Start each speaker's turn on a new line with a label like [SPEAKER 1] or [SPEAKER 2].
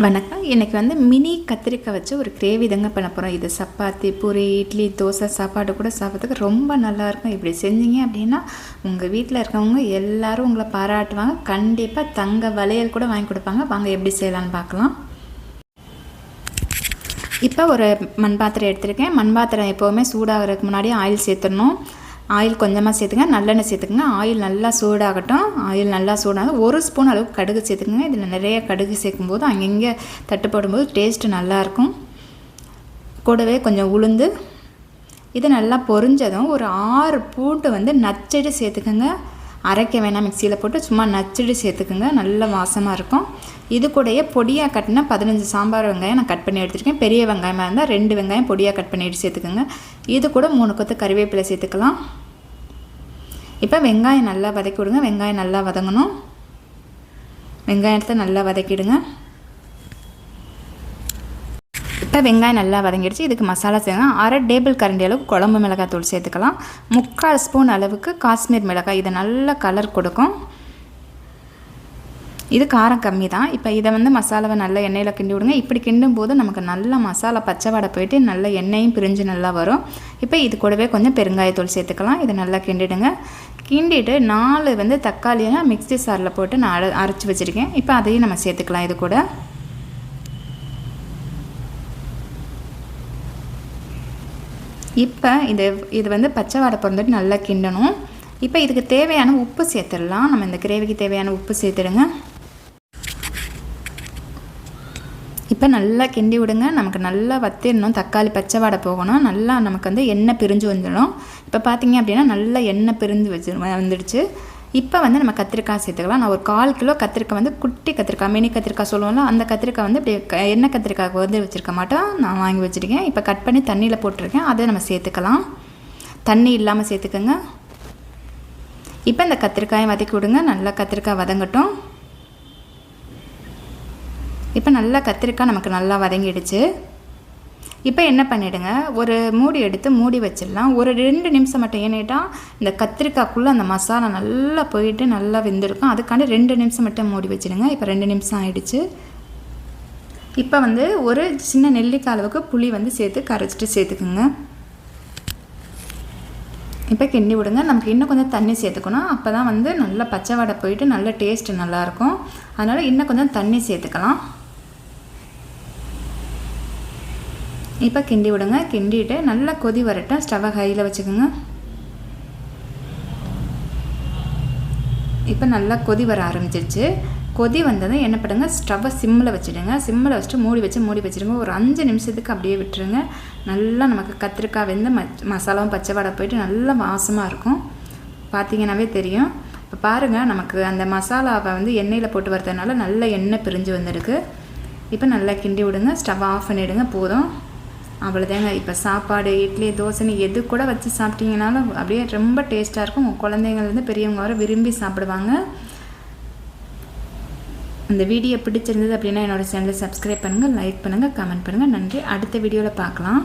[SPEAKER 1] வணக்கம். இன்றைக்கி வந்து மினி கத்திரிக்காய் வச்சு ஒரு கிரேவி தாங்க பண்ண போகிறோம். இது சப்பாத்தி, பூரி, இட்லி, தோசை சாப்பாடு கூட சாப்பிட்றதுக்கு ரொம்ப நல்லாயிருக்கும். இப்படி செஞ்சீங்க அப்படின்னா உங்கள் வீட்டில் இருக்கவங்க எல்லோரும் உங்களை பாராட்டுவாங்க. கண்டிப்பாக தங்க வளையல் கூட வாங்கி கொடுப்பாங்க. வாங்க எப்படி செய்யலான்னு பார்க்கலாம். இப்போ ஒரு மண் பாத்திரம் எடுத்துருக்கேன். மண் பாத்திரம் எப்போவுமே சூடாகிறதுக்கு முன்னாடி ஆயில் சேர்த்துடணும். ஆயில் கொஞ்சமாக சேர்த்துங்க, நல்லெண்ணெய் சேர்த்துக்குங்க. ஆயில் நல்லா சூடாகட்டும். ஆயில் நல்லா சூடாகும். 1 ஸ்பூன் அளவுக்கு கடுகு சேர்த்துக்குங்க. இதில் நிறைய கடுகு சேர்க்கும்போது அங்கங்கே தட்டுப்படும்போது டேஸ்ட்டு நல்லாயிருக்கும். கூடவே கொஞ்சம் உளுந்து. இது நல்லா பொரிஞ்சதும் ஒரு 6 பூண்டு வந்து நச்சடி சேர்த்துக்குங்க. அரைக்க வேணாம், மிக்சியில் போட்டு சும்மா நச்சடி சேர்த்துக்குங்க. நல்ல வாசமாக இருக்கும். இது கூடயே பொடியாக கட்டினா 15 சாம்பார் வெங்காயம் நான் கட் பண்ணி எடுத்துருக்கேன். பெரிய வெங்காயமாக இருந்தால் 2 வெங்காயம் பொடியாக கட் பண்ணிட்டு சேர்த்துக்குங்க. இது கூட 3 கொத்து கறிவேப்பிலை சேர்த்துக்கலாம். இப்போ வெங்காயம் நல்லா வதக்கி விடுங்க. வெங்காயம் நல்லா வதங்கணும். வெங்காயத்தை நல்லா வதக்கிடுங்க. இப்போ வெங்காயம் நல்லா வதங்கிடுச்சு. இதுக்கு மசாலா சேர்க்கணும். 1/2 டேபிள் கரண்டி அளவுக்கு குழம்பு மிளகாய் தூள் சேர்த்துக்கலாம். 3/4 ஸ்பூன் அளவுக்கு காஷ்மீர் மிளகாய். இது நல்ல கலர் கொடுக்கும். இது காரம் கம்மி தான். இப்போ இதை வந்து மசாலாவை நல்லா எண்ணெயில் கிண்டி விடுங்க. இப்படி கிண்டும் போது நமக்கு நல்ல மசாலா பச்சை வாடை போயிட்டு நல்ல எண்ணெயும் பிரிஞ்சு நல்லா வரும். இப்போ இது கூடவே கொஞ்சம் பெருங்காயத்தூள் சேர்த்துக்கலாம். இதை நல்லா கிண்டிடுங்க. கிண்டிட்டு 4 வந்து தக்காளியை மிக்ஸி சாரில் போட்டு நான் அரைச்சி வச்சுருக்கேன். இப்போ அதையும் நம்ம சேர்த்துக்கலாம். இது கூட இப்போ இது வந்து பச்சை வாடை பிறந்துட்டு நல்லா கிண்டணும். இப்போ இதுக்கு தேவையான உப்பு சேர்த்துடலாம். நம்ம இந்த கிரேவிக்கு தேவையான உப்பு சேர்த்துடுங்க. இப்போ நல்லா கிண்டி விடுங்க. நமக்கு நல்லா வத்திடணும். தக்காளி பச்சை வாடை போகணும். நல்லா நமக்கு வந்து எண்ணெய் பிரிஞ்சு வந்துடும். இப்போ பார்த்தீங்க அப்படின்னா நல்லா எண்ணெய் பிரிஞ்சு வந்துடுச்சு. இப்போ வந்து நம்ம கத்திரிக்காய் சேர்த்துக்கலாம். நான் ஒரு 1/4 கிலோ கத்திரிக்காய் வந்து குட்டி கத்திரிக்காய், மினி கத்திரிக்காய் சொல்லுவோம்ல, அந்த கத்திரிக்காய் வந்து இப்படி எண்ணெய் கத்திரிக்காய் வந்து வச்சுருக்க மாட்டோம், நான் வாங்கி வச்சுருக்கேன். இப்போ கட் பண்ணி தண்ணியில் போட்டிருக்கேன். அதை நம்ம சேர்த்துக்கலாம். தண்ணி இல்லாமல் சேர்த்துக்கோங்க. இப்போ இந்த கத்திரிக்காயை வதக்கி விடுங்க. நல்லா கத்திரிக்காய் வதங்கட்டும். இப்போ நல்லா கத்திரிக்காய் நமக்கு நல்லா வதங்கிடுச்சு. இப்போ என்ன பண்ணிவிடுங்க, ஒரு மூடி எடுத்து மூடி வச்சிடலாம். ஒரு 2 நிமிஷம் மட்டும். ஏன்னுட்டா இந்த கத்திரிக்காய்க்குள்ளே அந்த மசாலா நல்லா போயிட்டு நல்லா வெந்திருக்கும். அதுக்காண்டி 2 நிமிஷம் மட்டும் மூடி வச்சுடுங்க. இப்போ 2 நிமிஷம் ஆகிடுச்சு. இப்போ வந்து ஒரு சின்ன நெல்லிக்காய் அளவுக்கு புளி வந்து சேர்த்து கரைச்சிட்டு சேர்த்துக்குங்க. இப்போ கிண்டி விடுங்க. நமக்கு இன்னும் கொஞ்சம் தண்ணி சேர்த்துக்கணும். அப்போ தான் வந்து நல்லா பச்சை வாடை போயிட்டு நல்ல டேஸ்ட்டு நல்லாயிருக்கும். அதனால் இன்னும் கொஞ்சம் தண்ணி சேர்த்துக்கலாம். இப்போ கிண்டி விடுங்க. கிண்டிட்டு நல்லா கொதி வரட்டும். ஸ்டவ்வை ஹையில் வச்சுக்கோங்க. இப்போ நல்லா கொதி வர ஆரம்பிச்சிருச்சு. கொதி வந்ததும் என்ன பண்ணுங்க, ஸ்டவ்வை சிம்மில் வச்சுடுங்க. சிம்மில் வச்சுட்டு மூடி வச்சுடுங்க. ஒரு 5 நிமிஷத்துக்கு அப்படியே விட்டுருங்க. நல்லா நமக்கு கத்திரிக்காய் வெந்து மசாலாவும் பச்சை வாடை போயிட்டு நல்லா வாசமாக இருக்கும். பார்த்தீங்கன்னாவே தெரியும். இப்போ பாருங்கள், நமக்கு அந்த மசாலாவை வந்து எண்ணெயில் போட்டு வரதுனால நல்ல எண்ணெய் பிரிஞ்சு வந்துருக்கு. இப்போ நல்லா கிண்டி விடுங்க. ஸ்டவ் ஆஃப் பண்ணிவிடுங்க. போதும், அவ்வளோதாங்க. இப்போ சாப்பாடு, இட்லி, தோசைன்னு எது கூட வச்சு சாப்பிட்டீங்கனாலும் அப்படியே ரொம்ப டேஸ்ட்டாக இருக்கும். உங்கள் குழந்தைங்கள்லேருந்து பெரியவங்க வர விரும்பி சாப்பிடுவாங்க. இந்த வீடியோ பிடிச்சிருந்தது அப்படின்னா என்னோடய சேனலை சப்ஸ்கிரைப் பண்ணுங்கள், லைக் பண்ணுங்கள், கமெண்ட் பண்ணுங்கள். நன்றி. அடுத்த வீடியோவில் பார்க்கலாம்.